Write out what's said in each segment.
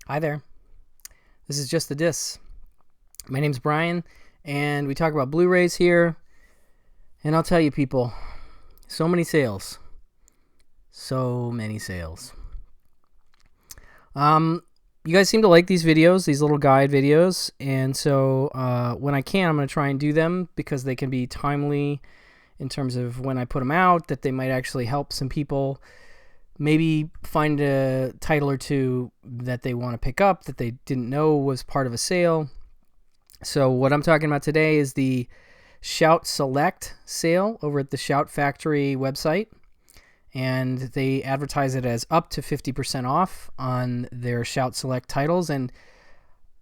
Hi there. This is Just the Dis. My name's Brian, and we talk about Blu-rays here. And I'll tell you, people, so many sales, so many sales. You guys seem to like these videos, these little guide videos, and so when I can, I'm going to try and do them because they can be timely in terms of when I put them out. That they might actually help some people maybe find a title or two that they want to pick up that they didn't know was part of a sale. So what I'm talking about today is the Shout Select sale over at the Shout Factory website. And they advertise it as up to 50% off on their Shout Select titles. And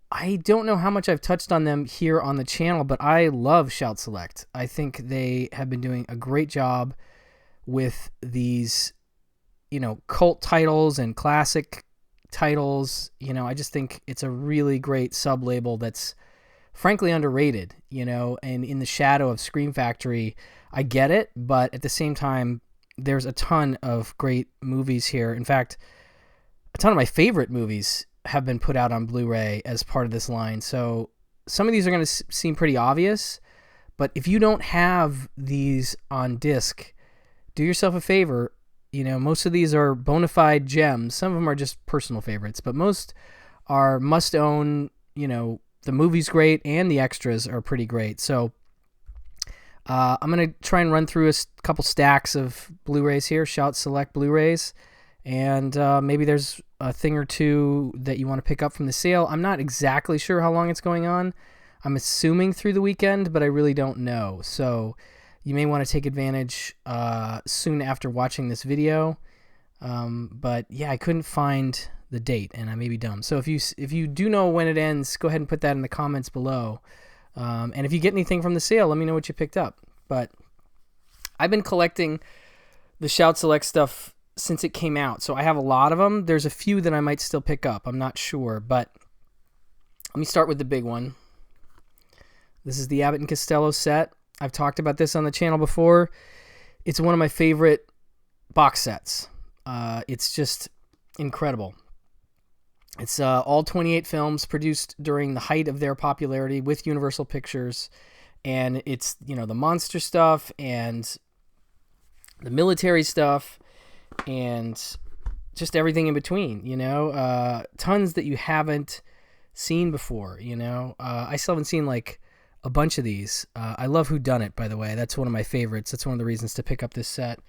I don't know how much I've touched on them here on the channel, but I love Shout Select. I think they have been doing a great job with these, cult titles and classic titles. I just think it's a really great sub label that's frankly underrated, and in the shadow of Scream Factory. I get it, but at the same time, there's a ton of great movies here. In fact, a ton of my favorite movies have been put out on Blu-ray as part of this line. So some of these are going to seem pretty obvious, but if you don't have these on disc, do yourself a favor. Most of these are bona fide gems. Some of them are just personal favorites, but most are must own. The movie's great and the extras are pretty great. So I'm going to try and run through a couple stacks of Blu-rays here, Shout Select Blu-rays, and maybe there's a thing or two that you want to pick up from the sale. I'm not exactly sure how long it's going on. I'm assuming through the weekend, but I really don't know. So you may want to take advantage soon after watching this video. But yeah, I couldn't find the date, and I may be dumb. So if you do know when it ends, go ahead and put that in the comments below. And if you get anything from the sale, let me know what you picked up. But I've been collecting the Shout Select stuff since it came out, so I have a lot of them. There's a few that I might still pick up. I'm not sure, but let me start with the big one. This is the Abbott and Costello set. I've talked about this on the channel before. It's one of my favorite box sets. It's just incredible. It's all 28 films produced during the height of their popularity with Universal Pictures. And it's, the monster stuff and the military stuff and just everything in between, tons that you haven't seen before, I still haven't seen like a bunch of these. I love Whodunit, by the way. That's one of my favorites. That's one of the reasons to pick up this set.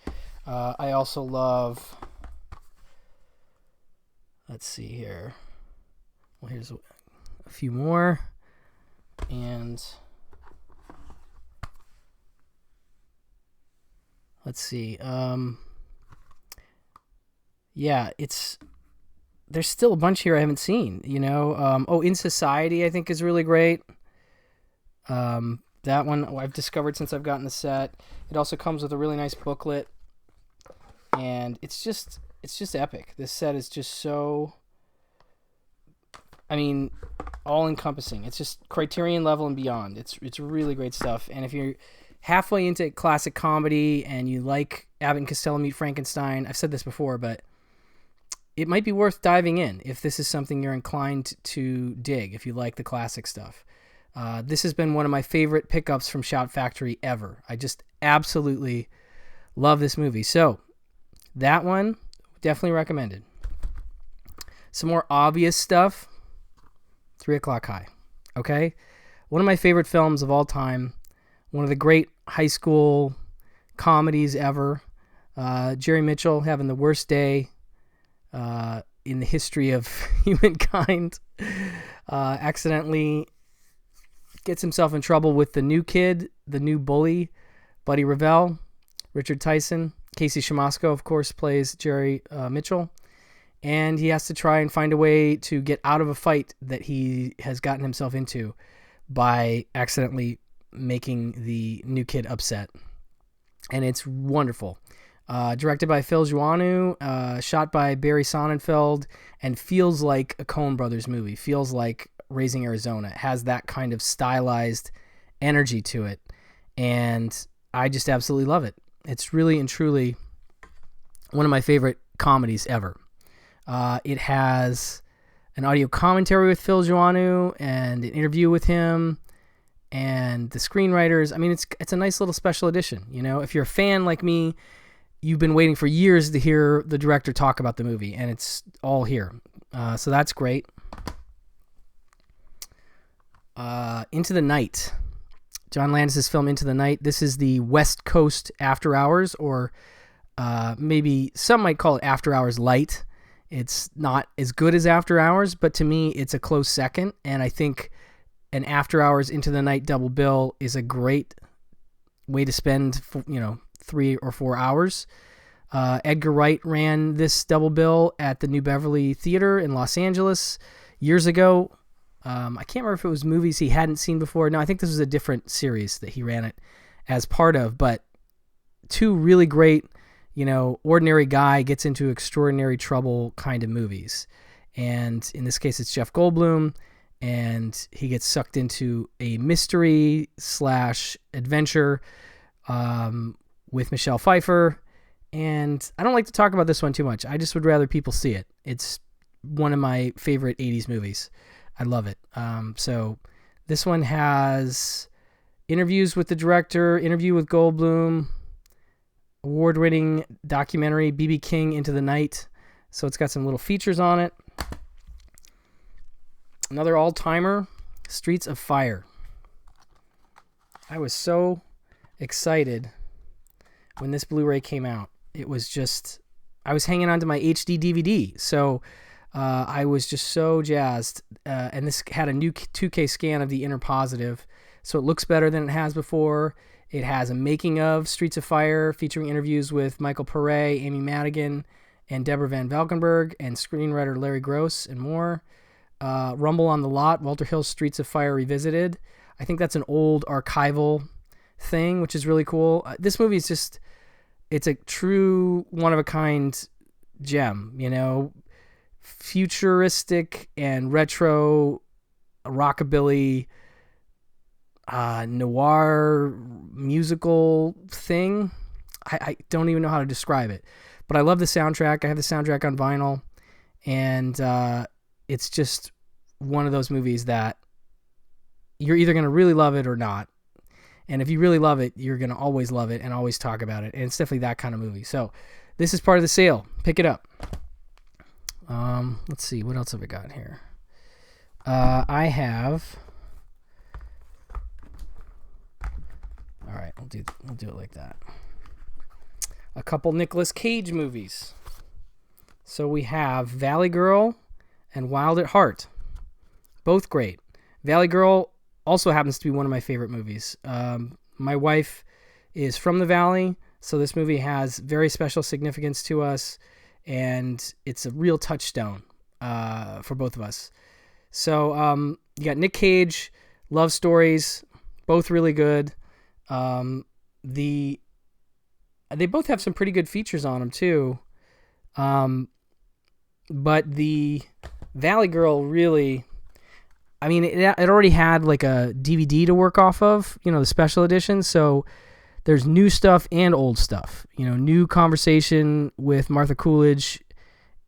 I also love... Let's see here. Well, here's a few more. And let's see. Yeah, there's still a bunch here I haven't seen, In Society, I think, is really great. That one I've discovered since I've gotten the set. It also comes with a really nice booklet. And it's just epic. This set is just so, all encompassing. It's just Criterion level and beyond. It's really great stuff. And if you're halfway into classic comedy and you like Abbott and Costello Meet Frankenstein, I've said this before, but it might be worth diving in if this is something you're inclined to dig, if you like the classic stuff. This has been one of my favorite pickups from Shout Factory ever. I just absolutely love this movie. So that one, definitely recommended. Some more obvious stuff. 3 O'Clock High. Okay? One of my favorite films of all time. One of the great high school comedies ever. Jerry Mitchell having the worst day in the history of humankind. Accidentally gets himself in trouble with the new kid, the new bully, Buddy Revell. Richard Tyson. Casey Shamasco, of course, plays Jerry Mitchell. And he has to try and find a way to get out of a fight that he has gotten himself into by accidentally making the new kid upset. And it's wonderful. Directed by Phil Joannou, shot by Barry Sonnenfeld, and feels like a Coen Brothers movie. Feels like Raising Arizona. It has that kind of stylized energy to it. And I just absolutely love it. It's really and truly one of my favorite comedies ever. It has an audio commentary with Phil Joannou and an interview with him and the screenwriters. I mean, it's a nice little special edition. You know, if you're a fan like me, you've been waiting for years to hear the director talk about the movie, and it's all here. So that's great. Into the Night. John Landis' film Into the Night. This is the West Coast After Hours, or maybe some might call it After Hours Light. It's not as good as After Hours, but to me, it's a close second, and I think an After Hours Into the Night double bill is a great way to spend, 3 or 4 hours. Edgar Wright ran this double bill at the New Beverly Theater in Los Angeles years ago. I can't remember if it was movies he hadn't seen before. No, I think this was a different series that he ran it as part of, but 2 really great, ordinary guy gets into extraordinary trouble kind of movies. And in this case, it's Jeff Goldblum, and he gets sucked into a mystery/adventure with Michelle Pfeiffer. And I don't like to talk about this one too much. I just would rather people see it. It's one of my favorite 80s movies. I love it. So this one has interviews with the director, interview with Goldblum, award-winning documentary, B.B. King, Into the Night. So it's got some little features on it. Another all-timer, Streets of Fire. I was so excited when this Blu-ray came out. It was just, I was hanging on to my HD DVD. So I was just so jazzed. And this had a new 2K scan of the inner positive. So it looks better than it has before. It has a making of Streets of Fire featuring interviews with Michael Pare, Amy Madigan, and Deborah Van Valkenburg, and screenwriter Larry Gross, and more. Rumble on the Lot, Walter Hill's Streets of Fire Revisited. I think that's an old archival thing, which is really cool. This movie is just, it's a true one-of-a-kind gem, futuristic and retro rockabilly noir musical thing. I don't even know how to describe it, but I love the soundtrack. I have the soundtrack on vinyl, and it's just one of those movies that you're either going to really love it or not. And if you really love it, you're going to always love it and always talk about it. And it's definitely that kind of movie. So this is part of the sale. Pick it up. Let's see. What else have I got here? I have... All right, we'll do it like that. A couple Nicolas Cage movies. So we have Valley Girl and Wild at Heart. Both great. Valley Girl also happens to be one of my favorite movies. My wife is from the Valley, so this movie has very special significance to us, and it's a real touchstone for both of us. So you got Nick Cage, love stories, both really good. They both have some pretty good features on them too. But the Valley Girl really, I mean, it already had like a DVD to work off of, the special edition. So there's new stuff and old stuff, new conversation with Martha Coolidge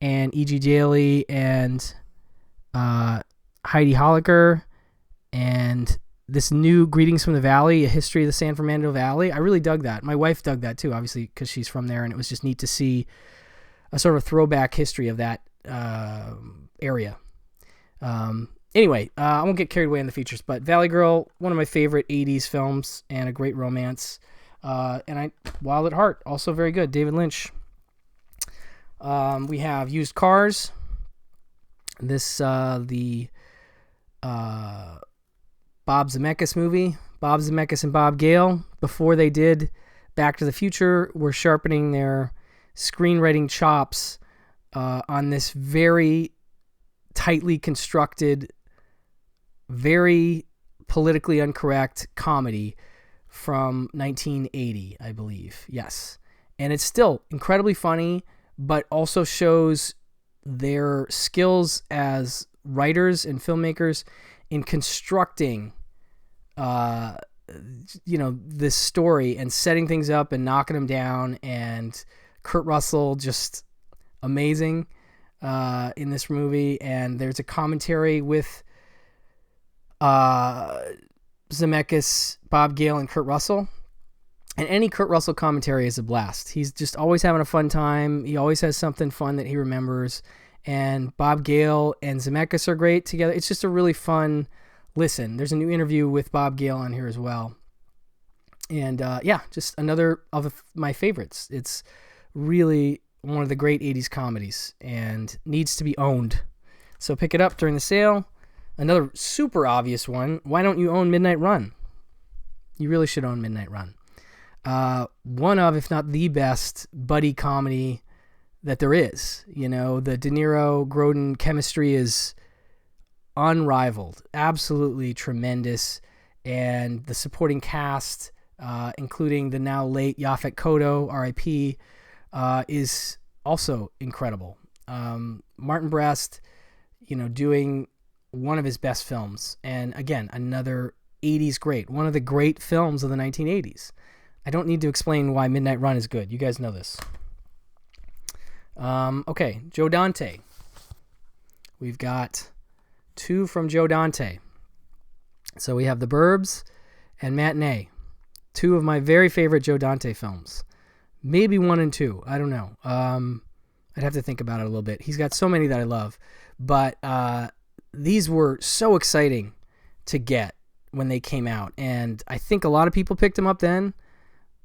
and E.G. Daly and Heidi Holliker, and this new Greetings from the Valley, A History of the San Fernando Valley. I really dug that. My wife dug that too, obviously, because she's from there, and it was just neat to see a sort of throwback history of that area. Anyway, I won't get carried away on the features, but Valley Girl, one of my favorite 80s films and a great romance. Wild at Heart, also very good. David Lynch. We have Used Cars. This, the Bob Zemeckis movie. Bob Zemeckis and Bob Gale, before they did Back to the Future, were sharpening their screenwriting chops on this very tightly constructed, very politically incorrect comedy from 1980, I believe. Yes. And it's still incredibly funny, but also shows their skills as writers and filmmakers in constructing, this story and setting things up and knocking them down. And Kurt Russell, just amazing. in this movie, and there's a commentary with Zemeckis, Bob Gale, and Kurt Russell. And any Kurt Russell commentary is a blast. He's just always having a fun time. He always has something fun that he remembers. And Bob Gale and Zemeckis are great together. It's just a really fun listen. There's a new interview with Bob Gale on here as well. And just another of my favorites. It's really one of the great 80s comedies and needs to be owned. So pick it up during the sale. Another super obvious one. Why don't you own Midnight Run? You really should own Midnight Run. One of, if not the best buddy comedy that there is. You know, the De Niro Grodin chemistry is unrivaled, absolutely tremendous, and the supporting cast, including the now late Yaphet Kotto, R.I.P., is also incredible. Martin Brest, doing one of his best films, and again, another 80s great, one of the great films of the 1980s. I don't need to explain why Midnight Run is good. You guys know this. Okay, Joe Dante. We've got 2 from Joe Dante. So we have The Burbs and Matinee. 2 of my very favorite Joe Dante films. Maybe 1 and 2. I don't know. I'd have to think about it a little bit. He's got so many that I love. But these were so exciting to get when they came out. And I think a lot of people picked them up then.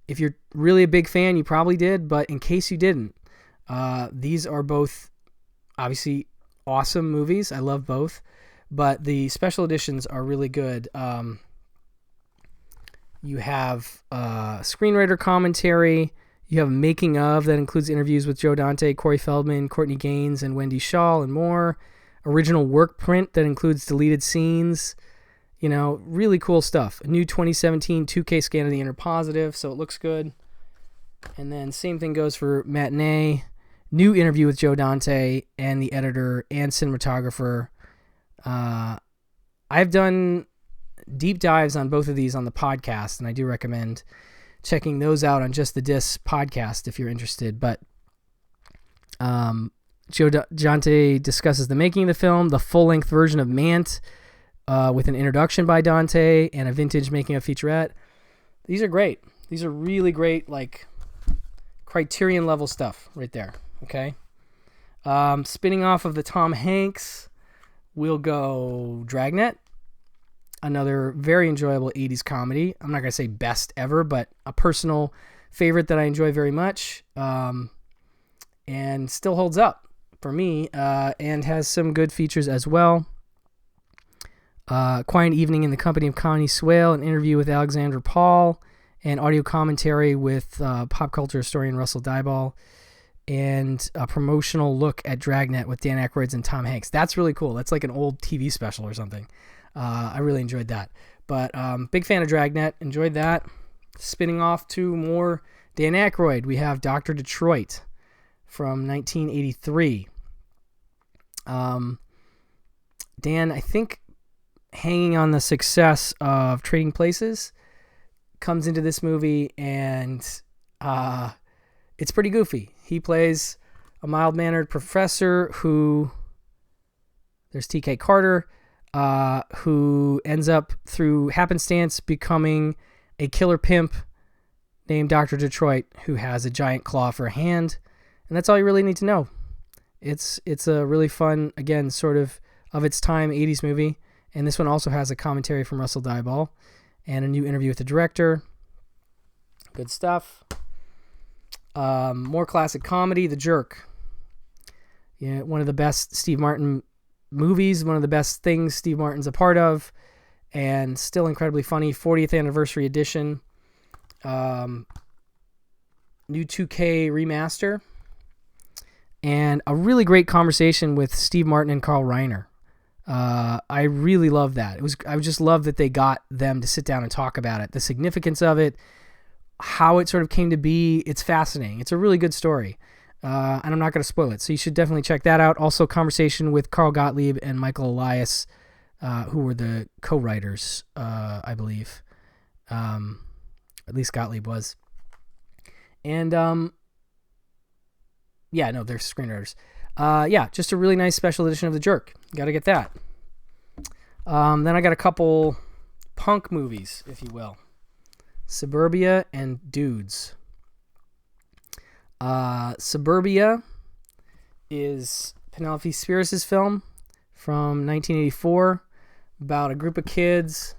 If you're really a big fan, you probably did. But in case you didn't, these are both obviously awesome movies. I love both. But the special editions are really good. You have screenwriter commentary. You have making of that includes interviews with Joe Dante, Corey Feldman, Courtney Gaines, and Wendy Shaw, and more. Original work print that includes deleted scenes. Really cool stuff. A new 2017 2K scan of the Inner Positive, so it looks good. And then same thing goes for Matinee. New interview with Joe Dante and the editor and cinematographer. I've done deep dives on both of these on the podcast, and I do recommend checking those out on Just the Dis podcast if you're interested. But Joe Dante discusses the making of the film, the full-length version of Mant, with an introduction by Dante and a vintage making of featurette. These are great. These are really great, like Criterion level stuff right there. Okay. Spinning off of the Tom Hanks, we'll go Dragnet. Another very enjoyable 80s comedy. I'm not going to say best ever, but a personal favorite that I enjoy very much, and still holds up for me, and has some good features as well. Quiet Evening in the Company of Connie Swale, an interview with Alexandra Paul, and audio commentary with pop culture historian Russell Dyball, and a promotional look at Dragnet with Dan Aykroyd and Tom Hanks. That's really cool. That's like an old TV special or something. I really enjoyed that. But big fan of Dragnet. Enjoyed that. Spinning off to more Dan Aykroyd, we have Dr. Detroit from 1983. Dan, I think, hanging on the success of Trading Places, comes into this movie, and it's pretty goofy. He plays a mild-mannered professor who, there's T.K. Carter, who ends up, through happenstance, becoming a killer pimp named Dr. Detroit, who has a giant claw for a hand, and that's all you really need to know. It's a really fun, again, sort of its time 80s movie. And this one also has a commentary from Russell Dyball and a new interview with the director. Good stuff. More classic comedy, The Jerk. Yeah, one of the best Steve Martin movies, one of the best things Steve Martin's a part of, and still incredibly funny. 40th anniversary edition. New 2K remaster. And a really great conversation with Steve Martin and Carl Reiner. I really love that. I just love that they got them to sit down and talk about it, the significance of it, how it sort of came to be. It's fascinating. It's a really good story, and I'm not going to spoil it, so you should definitely check that out. Also, conversation with Carl Gottlieb and Michael Elias, who were the co-writers, I believe. At least Gottlieb was. And they're screenwriters. Yeah, just a really nice special edition of The Jerk. Got to get that. Then I got a couple punk movies, if you will. Suburbia and Dudes. Suburbia is Penelope Spheeris' film from 1984 about a group of kids.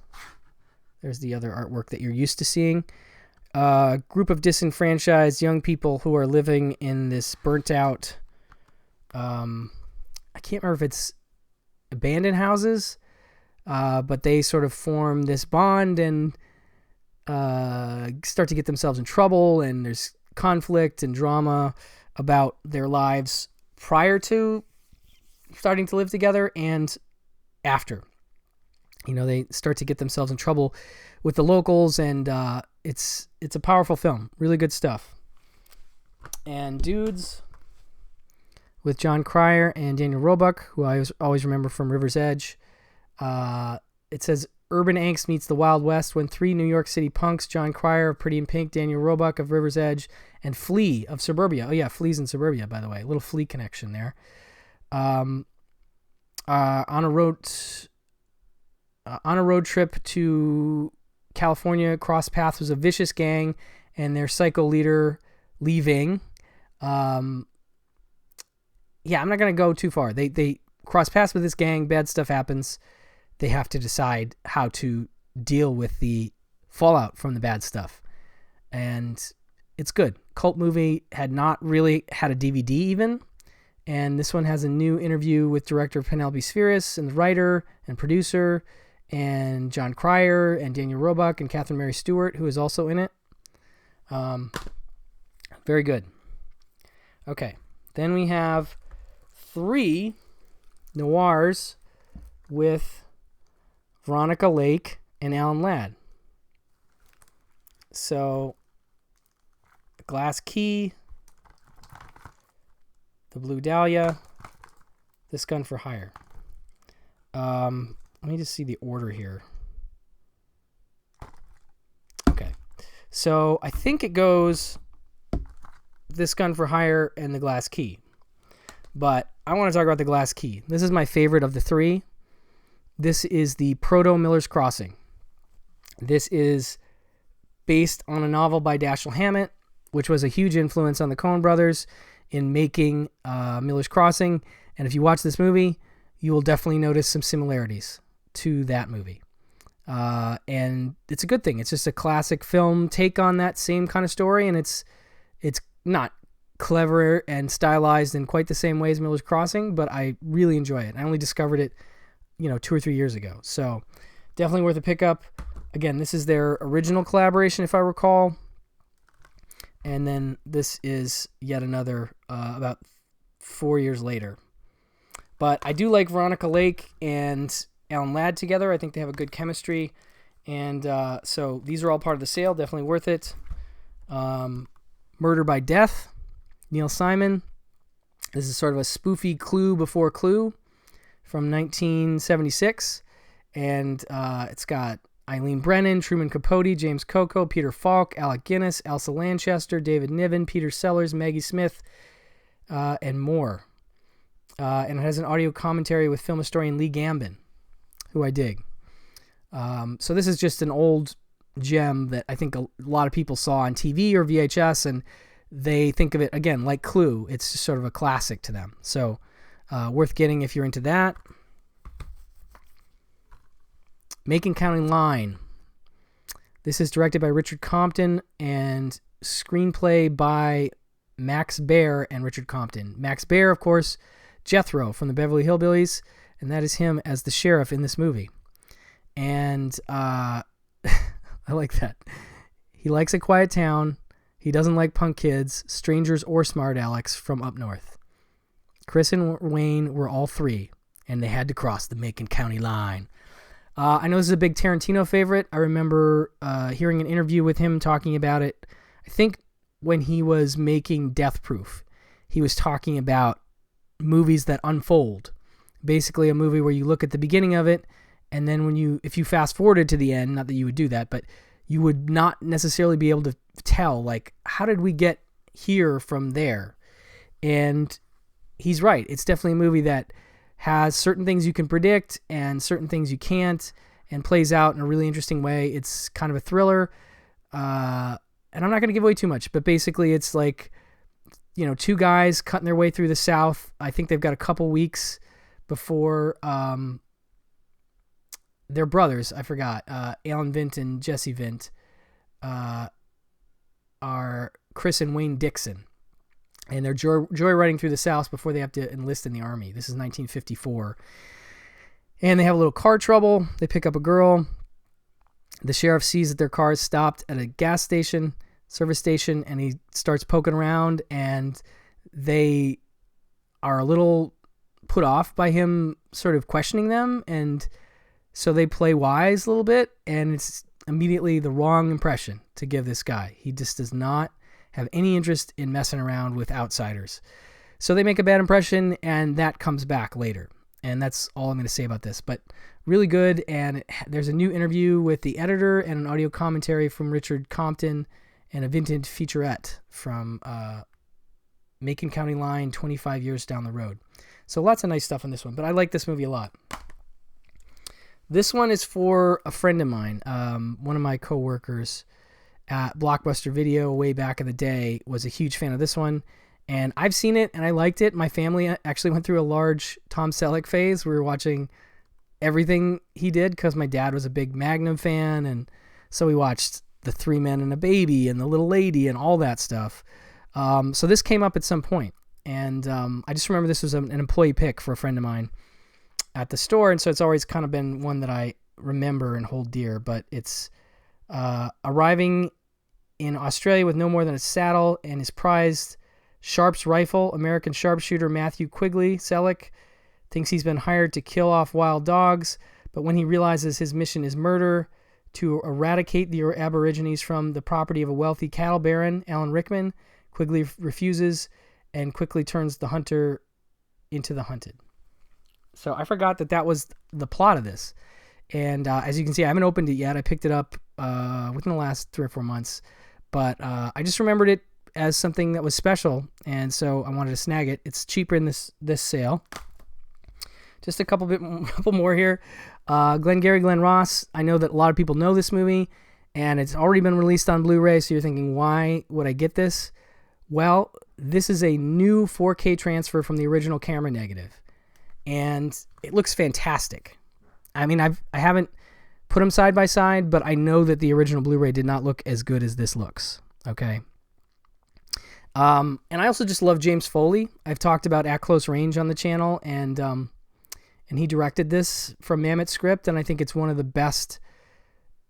There's the other artwork that you're used to seeing. A group of disenfranchised young people who are living in this burnt out, I can't remember if it's abandoned houses, but they sort of form this bond and start to get themselves in trouble, and there's conflict and drama about their lives prior to starting to live together and after. You know, they start to get themselves in trouble with the locals, and it's a powerful film. Really good stuff. And Dudes with John Cryer and Daniel Roebuck, who I always remember from River's Edge. It says, urban angst meets the Wild West when three New York City punks, John Cryer of Pretty in Pink, Daniel Roebuck of River's Edge, and Flea of Suburbia. Oh yeah, Flea's in Suburbia, by the way. A little Flea connection there. On a road trip to California, cross paths with a vicious gang and their psycho leader leaving. Yeah, I'm not going to go too far. They cross paths with this gang, bad stuff happens. They have to decide how to deal with the fallout from the bad stuff. And it's good. Cult movie, had not really had a DVD even. And this one has a new interview with director Penelope Spheeris and the writer and producer and John Cryer and Daniel Roebuck and Catherine Mary Stewart, who is also in it. Very good. Okay. Then we have 3 noirs with Veronica Lake and Alan Ladd. So, Glass Key, The Blue Dahlia, This Gun for Hire. Let me just see the order here. Okay. So, I think it goes This Gun for Hire and The Glass Key. But I want to talk about The Glass Key. This is my favorite of the 3. This is the Proto Miller's Crossing. This is based on a novel by Dashiell Hammett, which was a huge influence on the Coen brothers in making Miller's Crossing. And if you watch this movie, you will definitely notice some similarities to that movie. And it's a good thing. It's just a classic film take on that same kind of story, and it's not clever and stylized in quite the same way as Miller's Crossing, but I really enjoy it. I only discovered it, 2 or 3 years ago. So definitely worth a pickup. Again, this is their original collaboration, if I recall. And then this is yet another about 4 years later. But I do like Veronica Lake and Alan Ladd together. I think they have a good chemistry. And so these are all part of the sale. Definitely worth it. Murder by Death, Neil Simon. This is sort of a spoofy Clue before Clue from 1976. And it's got Eileen Brennan, Truman Capote, James Coco, Peter Falk, Alec Guinness, Elsa Lanchester, David Niven, Peter Sellers, Maggie Smith, and more. And it has an audio commentary with film historian Lee Gambin, who I dig. So this is just an old gem that I think a lot of people saw on TV or VHS, and they think of it, again, like Clue. It's just sort of a classic to them. So worth getting if you're into that. Macon County Line. This is directed by Richard Compton and screenplay by Max Baer and Richard Compton. Max Baer, of course, Jethro from the Beverly Hillbillies, and that is him as the sheriff in this movie. And I like that. He likes a quiet town. He doesn't like punk kids, strangers, or smart Alex from up north. Chris and Wayne were all 3, and they had to cross the Macon County line. I know this is a big Tarantino favorite. I remember hearing an interview with him talking about it. I think when he was making Death Proof, he was talking about movies that unfold. Basically a movie where you look at the beginning of it, and then if you fast forwarded to the end, not that you would do that, but you would not necessarily be able to tell, like, how did we get here from there? And he's right. It's definitely a movie that has certain things you can predict and certain things you can't, and plays out in a really interesting way. It's kind of a thriller, and I'm not going to give away too much, but basically it's like, two guys cutting their way through the South. I think they've got a couple weeks before their brothers, I forgot, Alan Vint and Jesse Vint, are Chris and Wayne Dixon. And they're joyriding through the South before they have to enlist in the Army. This is 1954. And they have a little car trouble. They pick up a girl. The sheriff sees that their car is stopped at a gas station, service station, and he starts poking around, and they are a little put off by him sort of questioning them, and so they play wise a little bit, and it's immediately the wrong impression to give this guy. He just does not have any interest in messing around with outsiders. So they make a bad impression, and that comes back later. And that's all I'm going to say about this. But really good, and there's a new interview with the editor and an audio commentary from Richard Compton and a vintage featurette from Macon County Line 25 years down the road. So lots of nice stuff in this one, but I like this movie a lot. This one is for a friend of mine. One of my coworkers at Blockbuster Video way back in the day was a huge fan of this one. And I've seen it and I liked it. My family actually went through a large Tom Selleck phase. We were watching everything he did because my dad was a big Magnum fan. And so we watched The Three Men and a Baby and The Little Lady and all that stuff. So this came up at some point. And I just remember this was an employee pick for a friend of mine at the store. And so it's always kind of been one that I remember and hold dear. But it's arriving in Australia with no more than a saddle and his prized Sharps rifle, American sharpshooter Matthew Quigley Selleck thinks he's been hired to kill off wild dogs, but when he realizes his mission is murder to eradicate the Aborigines from the property of a wealthy cattle baron, Alan Rickman, Quigley refuses and quickly turns the hunter into the hunted. So I forgot that was the plot of this. And as you can see, I haven't opened it yet. I picked it up within the last 3 or 4 months, but I just remembered it as something that was special, and so I wanted to snag it. It's cheaper in this sale. Just a couple more here. Glengarry Glen Ross. I know that a lot of people know this movie, and it's already been released on Blu-ray, so you're thinking, why would I get this? Well, this is a new 4K transfer from the original camera negative, and it looks fantastic. I mean, I haven't put them side by side, but I know that the original Blu-ray did not look as good as this looks. Okay. And I also just love James Foley. I've talked about At Close Range on the channel, and he directed this from Mamet script, and I think it's one of the best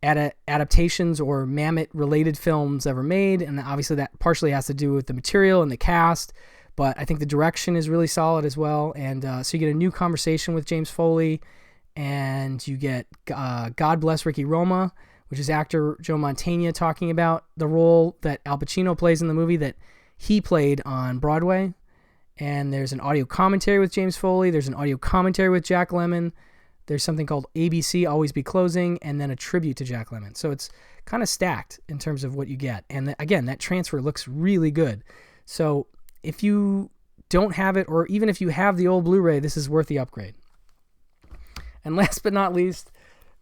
adaptations or Mamet-related films ever made, and obviously that partially has to do with the material and the cast, but I think the direction is really solid as well, and so you get a new conversation with James Foley, and you get God Bless Ricky Roma, which is actor Joe Mantegna talking about the role that Al Pacino plays in the movie that he played on Broadway. And there's an audio commentary with James Foley. There's an audio commentary with Jack Lemmon. There's something called ABC Always Be Closing, and then a tribute to Jack Lemmon. So it's kind of stacked in terms of what you get. And again, that transfer looks really good. So if you don't have it, or even if you have the old Blu-ray, this is worth the upgrade. And last but not least,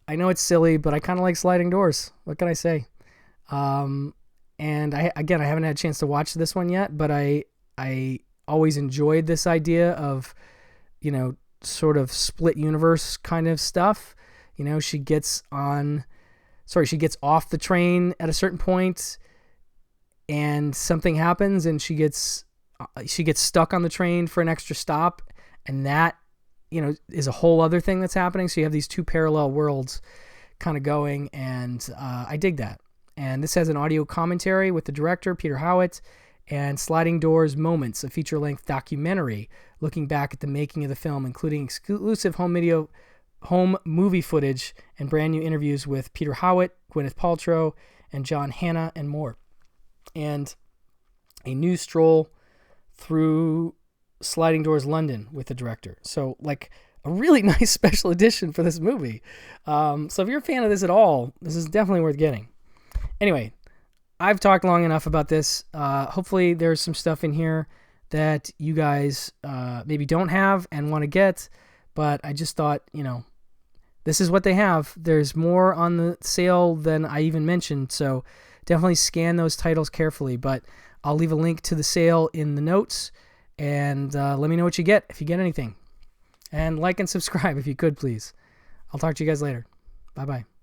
I know it's silly, but I kind of like Sliding Doors. What can I say? And I haven't had a chance to watch this one yet, but I always enjoyed this idea of, sort of split universe kind of stuff. She gets off the train at a certain point, and something happens, and she gets stuck on the train for an extra stop, and that, is a whole other thing that's happening. So you have these two parallel worlds kind of going, and I dig that. And this has an audio commentary with the director, Peter Howitt, and Sliding Doors Moments, a feature-length documentary looking back at the making of the film, including exclusive home movie footage and brand new interviews with Peter Howitt, Gwyneth Paltrow, and John Hannah, and more. And a new stroll through Sliding Doors London with the director. So, like, a really nice special edition for this movie. So if you're a fan of this at all, this is definitely worth getting. Anyway, I've talked long enough about this. Hopefully there's some stuff in here that you guys maybe don't have and want to get, but I just thought, this is what they have. There's more on the sale than I even mentioned, so definitely scan those titles carefully. But I'll leave a link to the sale in the notes, and let me know what you get if you get anything. And like and subscribe if you could, please. I'll talk to you guys later. Bye-bye.